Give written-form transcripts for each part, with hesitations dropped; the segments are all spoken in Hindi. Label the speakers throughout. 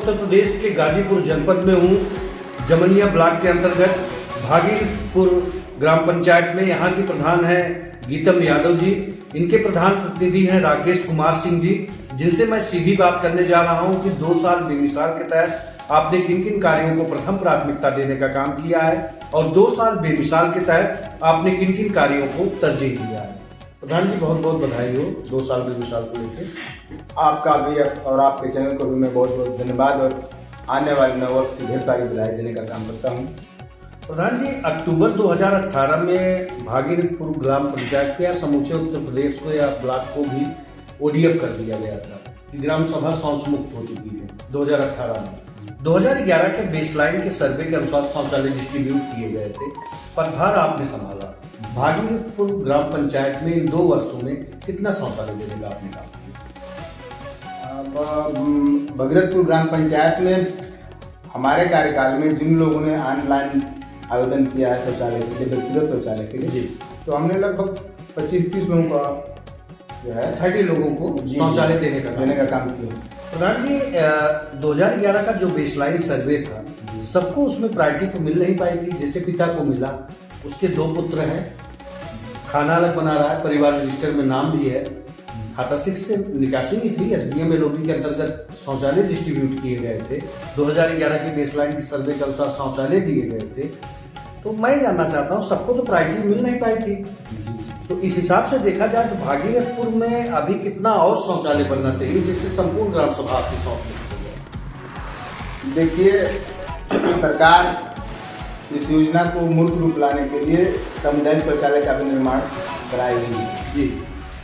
Speaker 1: उत्तर प्रदेश के गाजीपुर जनपद में हूँ। जमनिया ब्लॉक के अंतर्गत भागीरपुर ग्राम पंचायत में यहाँ की प्रधान है गीतम यादव जी। इनके प्रधान प्रतिनिधि हैं राकेश कुमार सिंह जी, जिनसे मैं सीधी बात करने जा रहा हूँ कि 2 साल बेमिसाल के तहत आपने किन किन कार्यों को प्रथम प्राथमिकता देने का काम किया है और 2 साल बेमिसाल के तहत आपने किन किन कार्यों को तरजीह दिया है। प्रधान जी, बहुत बहुत बधाई हो 2 साल बेमिसाल को लेकर।
Speaker 2: आपका भी और आपके चैनल को भी मैं बहुत बहुत धन्यवाद और आने वाले नववर्ष की ढेर सारी बधाई देने का काम करता हूँ।
Speaker 1: प्रधान जी, अक्टूबर 2018 में भागीरपुर ग्राम पंचायत के या समूचे उत्तर प्रदेश को या ब्लॉक को भी ODF कर दिया गया था कि ग्राम सभा शौच मुक्त हो चुकी है 2018 में। 2011 के बेसलाइन के सर्वे के अनुसार शौचालय डिस्ट्रीब्यूट किए गए थे। पदभार आपने संभाला। भागीरपुर ग्राम पंचायत में इन 2 वर्षों में कितना शौचालय देने का आपने काम किया?
Speaker 2: भागीरपुर ग्राम पंचायत में हमारे कार्यकाल में जिन लोगों ने ऑनलाइन आवेदन किया है शौचालय के लिए, व्यक्तिगत शौचालय के लिए जी, तो हमने लगभग 25-30 लोगों का जो है
Speaker 1: 30 लोगों को शौचालय देने का
Speaker 2: काम किया।
Speaker 1: प्रधान जी, 2011 का जो बेसलाइन सर्वे था, सबको उसमें प्रायोरिटी तो मिल नहीं पाई थी। जैसे पिता को मिला, उसके 2 पुत्र हैं, खाना अलग बना रहा है, परिवार रजिस्टर में नाम भी है, खाता 6 से निकासी भी थी, SDM LOB के अंतर्गत शौचालय डिस्ट्रीब्यूट किए गए थे। 2011 के बेसलाइन की सर्वे के अनुसार शौचालय दिए गए थे। तो मैं जानना चाहता हूँ, सबको तो प्रायोरिटी मिल नहीं पाई थी, तो इस हिसाब से देखा जाए तो भागीरपुर में अभी कितना और शौचालय बनना चाहिए जिससे संपूर्ण ग्राम सभा आपकी शौच मुक्त हो जाए?
Speaker 2: देखिए, सरकार इस योजना को मूर्त रूप लाने के लिए सामुदायिक शौचालय का भी निर्माण कराएगी जी,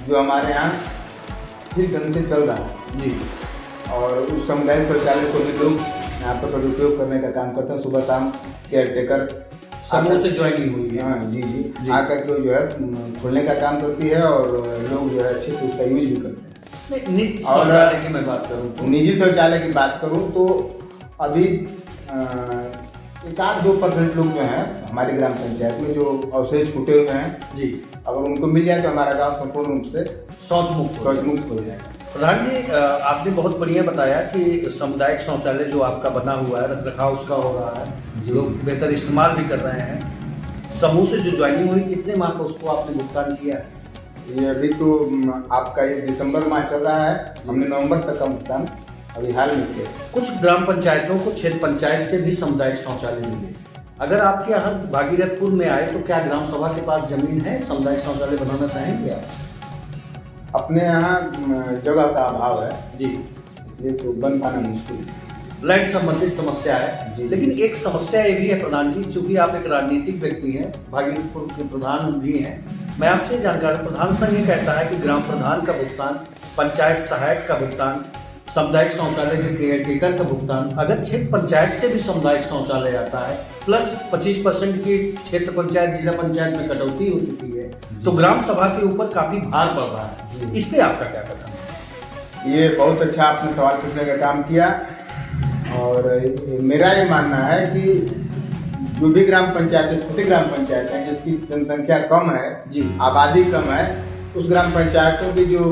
Speaker 2: जो हमारे यहाँ ठीक ढंग से चल रहा है जी। और उस सामुदायिक शौचालय को भी लोग यहाँ पर सदुपयोग करने का काम करते हैं। सुबह शाम केयर टेकर
Speaker 1: समूह से ज्वाइनिंग हुई है।
Speaker 2: हाँ जी, आकर के जो है खोलने का काम करती है और लोग जो है अच्छे से उसका यूज भी करते हैं।
Speaker 1: निजी शौचालय की मैं बात करूँ तो
Speaker 2: निजी शौचालय की बात करूँ तो अभी 1-2% लोग जो हैं हमारी ग्राम पंचायत में जो अवशेष छूटे हुए हैं जी, अगर उनको मिल जाए तो हमारा गांव संपूर्ण रूप से शौच मुक्त हो जाएगा।
Speaker 1: प्रधान जी, आपने बहुत बढ़िया बताया कि सामुदायिक शौचालय जो आपका बना हुआ है, रखरखाव उसका हो रहा है, लोग बेहतर इस्तेमाल भी कर रहे हैं। समूह से जो ज्वाइनिंग हुई, कितने माह का उसको आपने भुगतान किया है?
Speaker 2: ये अभी तो आपका ये दिसंबर माह चल रहा है, हमने नवंबर तक का भुगतान अभी हाल में किया।
Speaker 1: कुछ ग्राम पंचायतों को क्षेत्र पंचायत से भी सामुदायिक शौचालय मिले। अगर आपके यहाँ भागीरपुर में आए तो क्या ग्राम सभा के पास जमीन है, सामुदायिक शौचालय बनाना चाहेंगे आप?
Speaker 2: अपने यहाँ जगह का अभाव है जी, ये तो बन पाना मुश्किल,
Speaker 1: लैंड संबंधित समस्या है जी। लेकिन एक समस्या ये भी है प्रधान जी, चूंकि आप एक राजनीतिक व्यक्ति हैं, भागीरपुर के प्रधान भी हैं, मैं आपसे जानकारी, प्रधान संघ ये कहता है कि ग्राम प्रधान का भुगतान, पंचायत सहायक का भुगतान, सामुदायिक शौचालय के केयर टेकर का भुगतान, अगर क्षेत्र पंचायत से भी सामुदायिक शौचालय आता है प्लस 25% की क्षेत्र पंचायत जिला पंचायत में कटौती हो चुकी है, तो ग्राम सभा के ऊपर काफी भार पड़ रहा है। इस पे आपका क्या कहना है?
Speaker 2: ये बहुत अच्छा आपने सवाल पूछने का काम किया और मेरा ये मानना है कि जो भी ग्राम पंचायत, छोटी ग्राम पंचायत है जिसकी जनसंख्या कम है जी, आबादी कम है, उस ग्राम पंचायतों की जो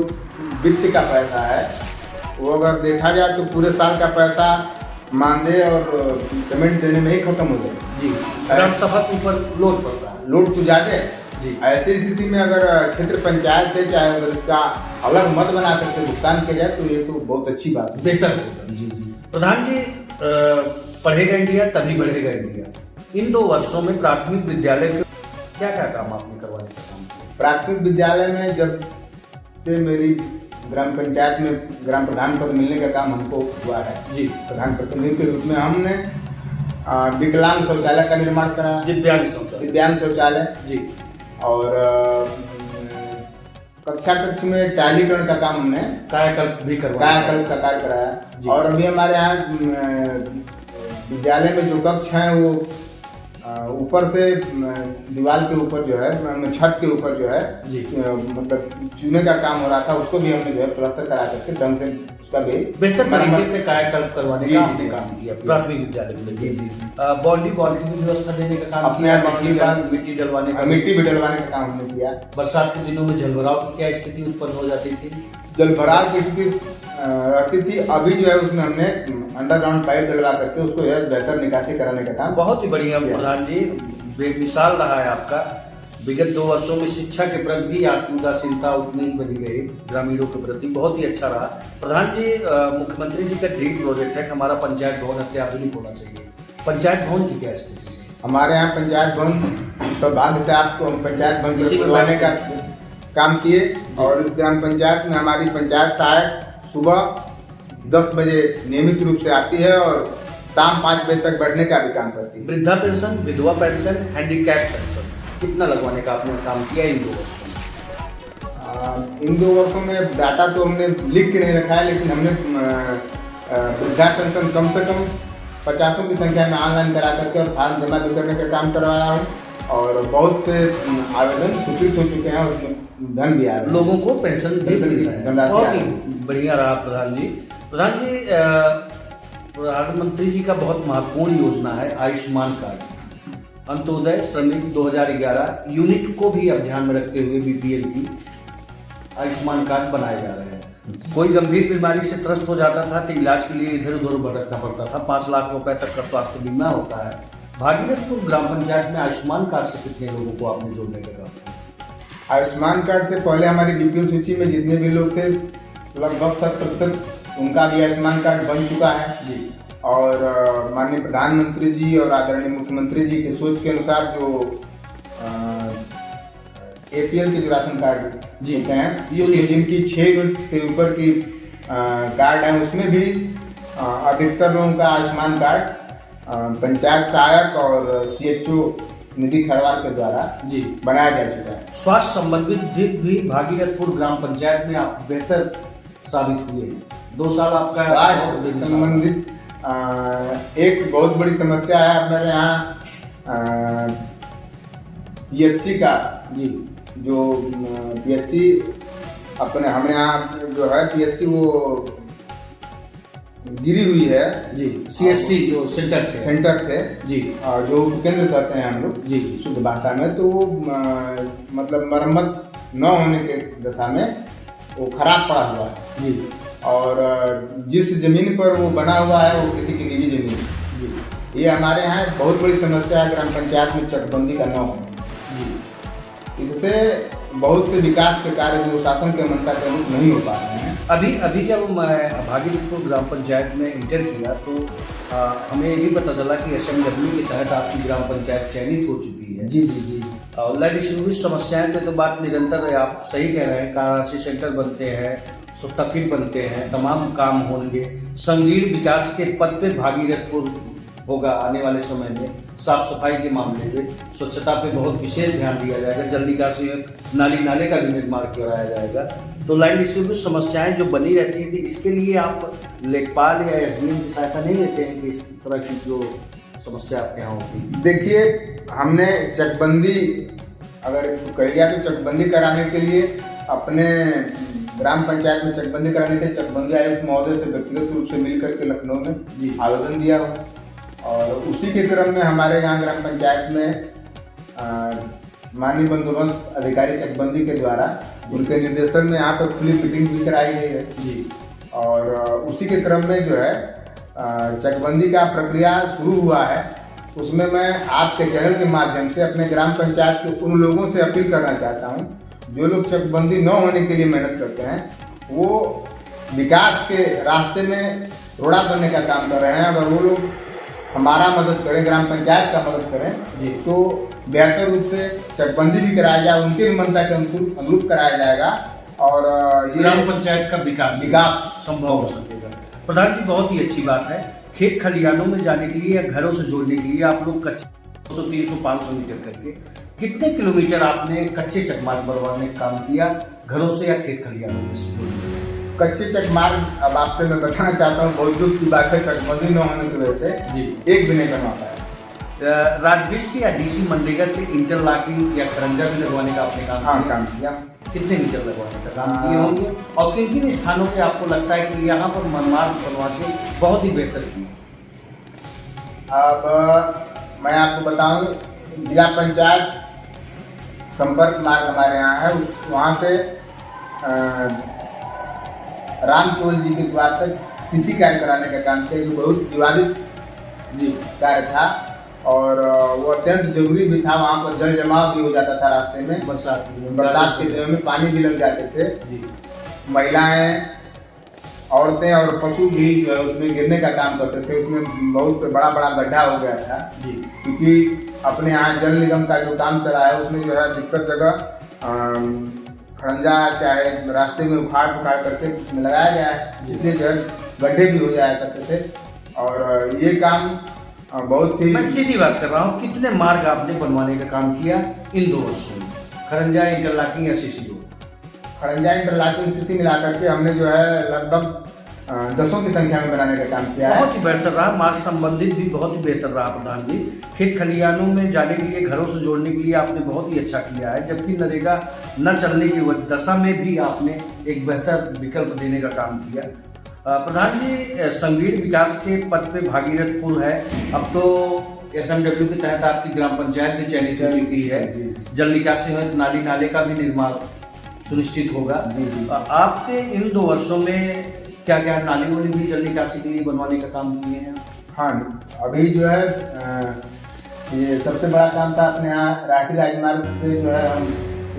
Speaker 2: वित्त का पैसा है वो अगर देखा जाए तो पूरे साल का पैसा मानदेय और पेमेंट देने में ही खत्म हो जाए
Speaker 1: जी। ग्राम सभा के ऊपर लोड पड़ता है,
Speaker 2: लोड तो ज्यादा है जी। ऐसी स्थिति में अगर क्षेत्र पंचायत से चाहे अगर इसका अलग मत बना करके भुगतान किया जाए तो ये तो बहुत अच्छी बात है,
Speaker 1: बेहतर होगा जी जी। प्रधान जी, पढ़ेगा इंडिया तभी बढ़ेगा इंडिया। इन 2 वर्षों में प्राथमिक विद्यालय के क्या क्या काम आपने करवाने का काम किया?
Speaker 2: प्राथमिक विद्यालय में जब से मेरी ग्राम पंचायत में ग्राम प्रधान पद मिलने का काम हमको हुआ है जी, प्रधान प्रतिनिधि के रूप में हमने विकलांग शौचालय का निर्माण करा, दिव्यांग शौचालय जी, और कक्षा कक्ष में टाइलीकरण का काम हमने
Speaker 1: कायाकल्प
Speaker 2: का कार्य कराया। और अभी हमारे यहाँ विद्यालय में जो कक्ष हैं वो ऊपर से दीवार के ऊपर जो है, छत के ऊपर जो है मतलब चूने का काम हो रहा था, उसको भी हमने जो है प्लास्टर करा करके ढंग से उसका भी
Speaker 1: बेहतर तरीके से कायाकल्प करवाने का आपने काम किया प्राथमिक विद्यालय में। बाउंड्री वॉल की भी व्यवस्था देने का काम
Speaker 2: अपने
Speaker 1: मिट्टी डलवाने का,
Speaker 2: मिट्टी भी डलवाने का काम हमने किया।
Speaker 1: बरसात के दिनों में जलभराव की क्या स्थिति उत्पन्न हो जाती थी?
Speaker 2: जलभराव की स्थिति रहती थी, अभी जो है उसमें हमने अंडरग्राउंड पाइप डलवा करके उसको यह बेहतर निकासी कराने का काम।
Speaker 1: बहुत ही बढ़िया प्रधान जी, बेमिसाल रहा है आपका। विगत 2 वर्षों में शिक्षा के प्रति भी आपकी उदासीनता उतनी ही बनी रही, ग्रामीणों के प्रति बहुत ही अच्छा रहा। प्रधान जी, मुख्यमंत्री जी का ड्रीम प्रोजेक्ट है कि हमारा पंचायत भवन अत्याधुनिक होना चाहिए। पंचायत भवन की क्या स्थिति है?
Speaker 2: हमारे यहाँ पंचायत भवन सौभाग्य से आपको पंचायत भवन बनवाने का काम किए, और इस ग्राम पंचायत में हमारी पंचायत सहायक सुबह 10 बजे नियमित रूप से आती है और शाम 5 बजे तक बैठने का भी काम करती है।
Speaker 1: वृद्धा पेंशन, विधवा पेंशन, हैंडीकैप पेंशन कितना लगवाने का आपने काम किया इन 2 वर्षों में?
Speaker 2: इन 2 वर्षों में डाटा तो हमने लिख के नहीं रखा है, लेकिन हमने वृद्धा पेंशन कम से कम 50 की संख्या में ऑनलाइन करा करके और फॉर्म जमा भी करने का काम करवाया हूँ, और बहुत से आवेदन स्वीकृत हो चुके हैं, उसमें धन भी आ रहा है,
Speaker 1: लोगों को पेंशन भी मिल रहा है। बहुत ही बढ़िया रहा प्रधान जी। प्रधान जी, प्रधानमंत्री जी का बहुत महत्वपूर्ण योजना है आयुष्मान कार्ड। अंत्योदय, श्रमिक 2011 यूनिट को भी अब ध्यान में रखते हुए बीपीएल की आयुष्मान कार्ड बनाए जा रहे हैं। कोई गंभीर बीमारी से त्रस्त हो जाता था तो इलाज के लिए इधर उधर भटकना पड़ता था। 5 लाख रुपए तक का स्वास्थ्य बीमा होता है। भागीरथपुर ग्राम पंचायत में आयुष्मान कार्ड से कितने लोगों को आपने जोड़ने का काम किया?
Speaker 2: आयुष्मान कार्ड से पहले हमारी बीपीएल सूची में जितने भी लोग थे, लगभग 70% उनका भी आयुष्मान कार्ड बन चुका है
Speaker 1: जी।
Speaker 2: और माननीय प्रधानमंत्री जी और आदरणीय मुख्यमंत्री जी के सोच के अनुसार जो एपीएल के जो राशन कार्ड
Speaker 1: जी
Speaker 2: होते हैं, ये जिनकी 6 यूनिट से ऊपर की कार्ड है, उसमें भी अधिकतर लोगों का आयुष्मान कार्ड पंचायत सहायक और सीएचओ निधि खरवाल के द्वारा जी बनाया जा चुका है।
Speaker 1: स्वास्थ्य संबंधित भी भागीरथपुर ग्राम पंचायत में आप बेहतर साबित हुए। 2 साल आपका
Speaker 2: स्वास्थ्य संबंधित एक बहुत बड़ी समस्या है हमारे यहाँ पीएससी का जी, जो पीएससी अपने हमारे यहाँ जो है पीएससी वो गिरी हुई है जी।
Speaker 1: सीएससी जो सेंटर
Speaker 2: थे जी, जो उपकेंद्र कहते हैं हम लोग जी शुद्ध भाषा में, तो वो मतलब मरम्मत न होने के दशा में वो खराब पड़ा हुआ है जी। और जिस जमीन पर वो बना हुआ है वो किसी की निजी जमीन जी। ये हमारे यहाँ बहुत बड़ी समस्या है ग्राम पंचायत में चकबंदी का न होना जी। इससे बहुत से विकास के कार्य जो शासन के मंशा के अनुरूप नहीं हो पा रहे हैं।
Speaker 1: अभी जब मैं भागीरथपुर ग्राम पंचायत में इंटर किया तो हमें ये भी पता चला कि एसएमडब्ल्यू के तहत आपकी ग्राम पंचायत चयनित हो चुकी है
Speaker 2: जी जी जी।
Speaker 1: और लाइट डिस्ट्रीब्यूशन समस्याएं तो बात निरंतर है, आप सही कह रहे हैं। कारासी सेंटर बनते हैं, सुतफिर बनते हैं, तमाम काम होंगे। संगीण विकास के पद पे भागीरथपुर होगा आने वाले समय में। साफ सफाई के मामले में, स्वच्छता पे बहुत विशेष ध्यान दिया जाएगा। जल निकासी नाले का भी निर्माण कराया जाएगा। तो लाइन डिस्ट्रीब्यूशन समस्याएं जो बनी रहती थी, इसके लिए आप लेखपाल या एसडीएम की सहायता नहीं लेते हैं कि इस तरह की जो समस्या आपके यहाँ होती?
Speaker 2: देखिए, हमने चकबंदी अगर कह लिया तो चकबंदी कराने के लिए अपने ग्राम पंचायत में चकबंदी कराने के लिए चकबंदी आयुक्त महोदय से व्यक्तिगत रूप से मिलकर के लखनऊ में आवेदन दिया हुआ, और उसी के क्रम में हमारे यहाँ ग्राम पंचायत में माननीय बंदोबस्त अधिकारी चकबंदी के द्वारा उनके निर्देशन में यहाँ पर खुली मीटिंग भी कराई गई है जी। और उसी के क्रम में जो है चकबंदी का प्रक्रिया शुरू हुआ है। उसमें मैं आपके चैनल के माध्यम से अपने ग्राम पंचायत के उन लोगों से अपील करना चाहता हूँ जो लोग चकबंदी न होने के लिए मेहनत करते हैं, वो विकास के रास्ते में रोड़ा बनने का काम कर रहे हैं। अगर वो लोग हमारा मदद करें, ग्राम पंचायत का मदद करें, तो बेहतर रूप से चकबंदी भी कराया जाए, उनके भी मंशा के अनुरूप कराया जाएगा और ये
Speaker 1: ग्राम पंचायत का विकास संभव हो सकेगा। प्रधान जी, बहुत ही अच्छी बात है। खेत खलिहानों में जाने के लिए या घरों से जोड़ने के लिए आप लोग कच्चे 200, 300, 500 मीटर करके कितने किलोमीटर आपने कच्चे चकमार्ग बनवाने का काम किया, घरों से या खेत खलिहानों में से?
Speaker 2: कच्चे चकमार्ग अब आपसे मैं बताना चाहता हूँ, बहुत दुख की बात है, चकबंदी न होने की वजह से जी एक भी नहीं बनवा पाया।
Speaker 1: राजस्व या डीसी मनरेगा से इंटरलॉकिंग या खरंजा भी लगवाने का आपने
Speaker 2: काम किया।
Speaker 1: कितने मीटर लगवाने का काम किए होंगे और किन किन स्थानों पे आपको लगता है कि यहाँ पर मनमार्ग बनवा के बहुत ही बेहतर किया?
Speaker 2: अब मैं आपको बताऊं, जिला पंचायत संपर्क मार्ग हमारे यहाँ है, वहाँ से राम केवल जी के द्वार तक सीसी कार्य कराने का काम किया, जो बहुत विवादित कार्य था और वो अत्यंत जरूरी भी था। वहाँ पर जल जमाव भी हो जाता था रास्ते में, बरसात के दिनों में पानी भी लग जाते थे। महिलाएं, औरतें और पशु भी उसमें गिरने का काम करते थे। उसमें बहुत बड़ा बड़ा गड्ढा हो गया था, क्योंकि अपने यहाँ जल निगम का जो काम चला है उसमें जो है दिक्कत जगह खड़ंजा चाहे रास्ते में उखाड़ करके उसमें लगाया गया है, इसलिए जो है गड्ढे भी हो जाया करते थे। और ये काम बहुत ही,
Speaker 1: मैं सीधी बात कर रहा हूँ, कितने मार्ग आपने बनवाने का काम किया इन 2 वर्षों में? खड़ंजा इंटरलॉकिंग या सीसी रोड?
Speaker 2: खड़ंजा इंटरलॉकिंग सीसी मिला करके हमने जो है लगभग 10 की संख्या में बनाने का काम किया है।
Speaker 1: बहुत ही बेहतर रहा, मार्ग संबंधित भी बहुत ही बेहतर रहा प्रधान जी। खेत खलिहानों में जाने के लिए, घरों से जोड़ने के लिए आपने बहुत ही अच्छा किया है, जबकि नरेगा न चलने की दशा में भी आपने एक बेहतर विकल्प देने का काम किया। प्रधान जी, संगीण विकास के पद पे भागीरथपुर है, अब तो SMW के तहत आपकी ग्राम पंचायत भी चयनित हो चुकी है, जल निकासी में नाली नाले का भी निर्माण सुनिश्चित होगा। आपके इन 2 वर्षों में क्या क्या नाली वाली भी जल निकासी के लिए बनवाने का काम किए हैं?
Speaker 2: हाँ, अभी जो है ये सबसे बड़ा काम था अपने यहाँ राठी राजमार्ग से जो है हम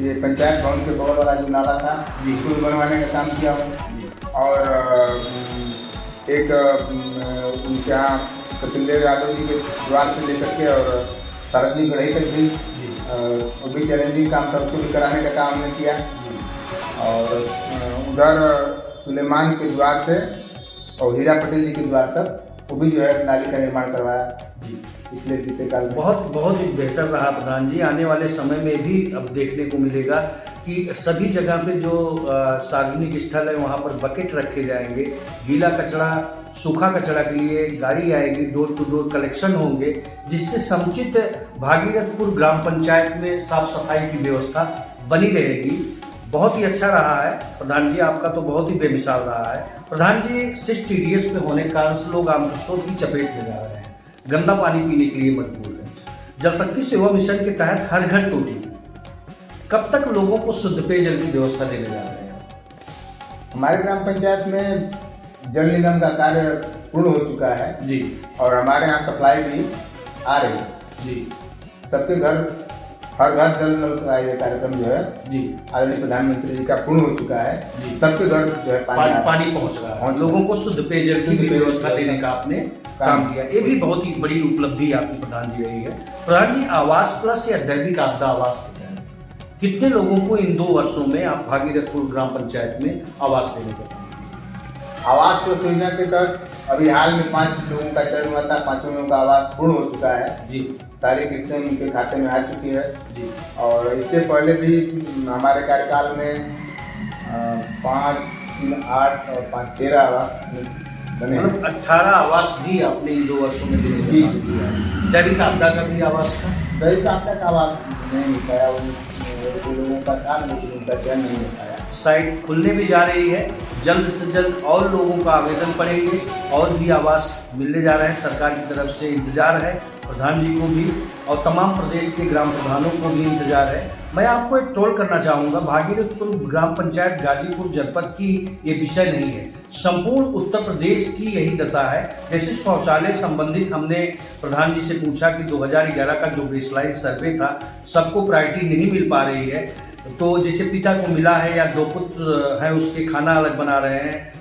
Speaker 2: ये पंचायत भवन के बगल वाला जो नाला था इसको बनवाने का काम किया हूँ। और एक उनके यहाँ कपिलदेव यादव जी के द्वार से लेकर के और सार्वजनिक गढ़ई तक भी वो भी चैलेंजिंग काम था, उसको भी कराने का काम हमने किया। और उधर सुलेमान के द्वार से और हीरा पटेल जी के द्वार तक वो भी जो है नाली का निर्माण करवाया पिछले बीते काल में।
Speaker 1: बहुत ही बेहतर रहा प्रधान जी। आने वाले समय में भी अब देखने को मिलेगा कि सभी जगह पे जो सार्वजनिक स्थल है वहाँ पर बकेट रखे जाएंगे, गीला कचरा सूखा कचरा के लिए गाड़ी आएगी, डोर टू डोर कलेक्शन होंगे, जिससे समुचित भागीरथपुर ग्राम पंचायत में साफ सफाई की व्यवस्था बनी रहेगी। बहुत ही अच्छा रहा है प्रधान जी, आपका तो बहुत ही बेमिसाल रहा है। प्रधान जी, 6 TDS पे होने के कारण से लोग आमसोच की चपेट में जा रहे हैं, गंदा पानी पीने के लिए मजबूर है। जल शक्ति सेवा मिशन के तहत हर घर टोटी, कब तक लोगों को शुद्ध पेयजल की व्यवस्था देने जा रहे हैं?
Speaker 2: हमारे ग्राम पंचायत में जल निगम का कार्य पूर्ण हो चुका है
Speaker 1: जी,
Speaker 2: और हमारे यहाँ सप्लाई भी आ रही है
Speaker 1: जी।
Speaker 2: सबके घर, हर घर जल नल का ये कार्यक्रम जो है
Speaker 1: जी
Speaker 2: आदरणीय प्रधानमंत्री जी का पूर्ण हो चुका है जी। सबके घर जो है
Speaker 1: पानी पहुंच रहा है, लोगों को शुद्ध पेयजल की भी व्यवस्था देने का आपने काम किया। ये भी बहुत ही बड़ी उपलब्धि आपकी प्रधान जी रही है। प्रधान जी, आवास प्लस या दैनिक आपदा आवास के तहत कितने लोगों को इन 2 वर्षों में आप भागीरथपुर ग्राम पंचायत में आवास देने का?
Speaker 2: आवास योजना के तहत अभी हाल में 5 लोगों का चयन हुआ था, 5 लोगों का आवास पूर्ण हो चुका है जी। सारी किस्तें उनके खाते में आ चुकी है जी। और इससे पहले भी हमारे कार्यकाल में 5, 3, 8 और 5, 13 आवास बने,
Speaker 1: 18 आवास भी आपने इन 2 वर्षों में देने का काम किया है। दैनिक आपदा का भी आवास था?
Speaker 2: दैनिक आपदा का आवास नहीं मिल पाया, उन लोगों का काम लेकिन उनका चयन नहीं हो पाया।
Speaker 1: साइट खुलने भी जा रही है, जल्द से जल्द और लोगों का आवेदन पड़ेंगे और भी आवास मिलने जा रहे हैं। सरकार की तरफ से इंतजार है, प्रधान जी को भी और तमाम प्रदेश के ग्राम प्रधानों को भी इंतजार है। मैं आपको एक टोल करना चाहूँगा, भागीरथपुर ग्राम पंचायत गाजीपुर जनपद की ये विषय नहीं है, संपूर्ण उत्तर प्रदेश की यही दशा है। जैसे शौचालय संबंधित हमने प्रधान जी से पूछा कि 2011 का जो बेसलाइन सर्वे था, सबको प्रायोरिटी नहीं मिल पा रही है। तो जैसे पिता को मिला है या 2 पुत्र हैं, उसके खाना अलग बना रहे हैं,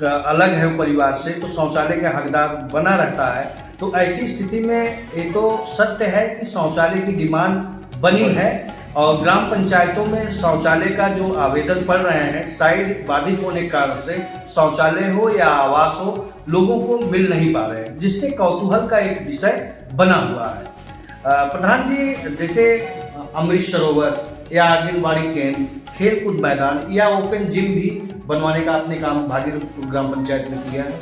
Speaker 1: अलग है परिवार से, तो शौचालय का हकदार बना रहता है। तो ऐसी स्थिति में ये तो सत्य है कि शौचालय की डिमांड बनी है और ग्राम पंचायतों में शौचालय का जो आवेदन पड़ रहे हैं, साइट बाधित होने के कारण से शौचालय हो या आवास हो, लोगों को मिल नहीं पा रहे हैं, जिससे कौतूहल का एक विषय बना हुआ है। प्रधान जी, जैसे अमृत सरोवर या आंगनबाड़ी केंद्र, खेल कूद मैदान या ओपन जिम भी बनवाने का आपने काम भागीरथपुर ग्राम पंचायत में किया है?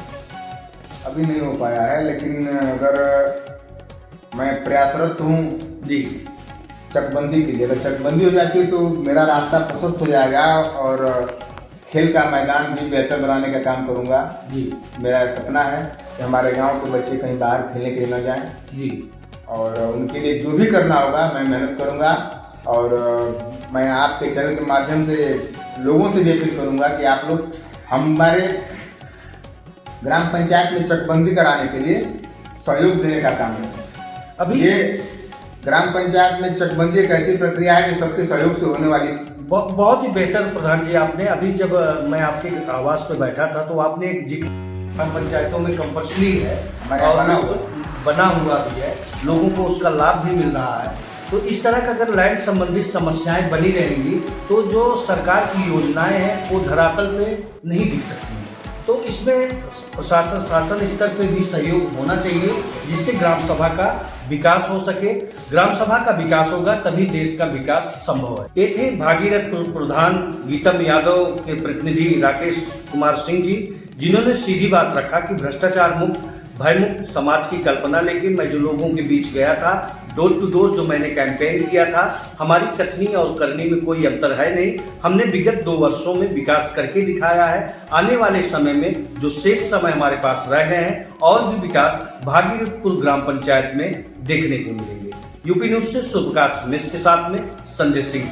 Speaker 2: अभी नहीं हो पाया है, लेकिन अगर मैं प्रयासरत हूँ जी चकबंदी के लिए। अगर चकबंदी हो जाती है तो मेरा रास्ता प्रशस्त हो जाएगा और खेल का मैदान भी बेहतर बनाने का काम करूँगा जी। मेरा सपना है कि हमारे गाँव के बच्चे कहीं बाहर खेलने के लिए न जाएँ जी, और उनके लिए जो भी करना होगा मैं मेहनत करूँगा। और मैं आपके चैनल के माध्यम से लोगों से भी अपील करूँगा कि आप लोग हमारे ग्राम पंचायत में चकबंदी कराने के लिए सहयोग देने का काम है।
Speaker 1: अभी
Speaker 2: ये ग्राम पंचायत में चकबंदी एक ऐसी प्रक्रिया है जो सबके सहयोग से होने वाली।
Speaker 1: बहुत ही बेहतर प्रधान जी, आपने अभी जब मैं आपके आवास पे बैठा था तो आपने एक जिक्र ग्राम पंचायतों में कंपल्सरी है और बना हुआ भी है, लोगों को उसका लाभ भी मिल रहा है। तो इस तरह का अगर लैंड संबंधित समस्याएं बनी रहेंगी तो जो सरकार की योजनाएं हैं वो धरातल पे नहीं दिख सकती हैं। तो इसमें प्रशासन शासन स्तर पे भी सहयोग होना चाहिए जिससे ग्राम सभा का विकास हो सके। ग्राम सभा का विकास होगा तभी देश का विकास संभव है। ये थे भागीरथ प्रधान गीतम यादव के प्रतिनिधि राकेश कुमार सिंह जी, जिन्होंने सीधी बात रखा कि भ्रष्टाचार मुक्त भयमुक्त समाज की कल्पना लेके मैं जो लोगों के बीच गया था, डोर टू डोर जो मैंने कैंपेन किया था, हमारी कथनी और करनी में कोई अंतर है नहीं। हमने विगत 2 वर्षों में विकास करके दिखाया है। आने वाले समय में जो शेष समय हमारे पास रह गए हैं और भी विकास भागीरथपुर ग्राम पंचायत में देखने को मिलेंगे। यूपी न्यूज से सुप्रकाश मिश्र के साथ में संजय सिंह।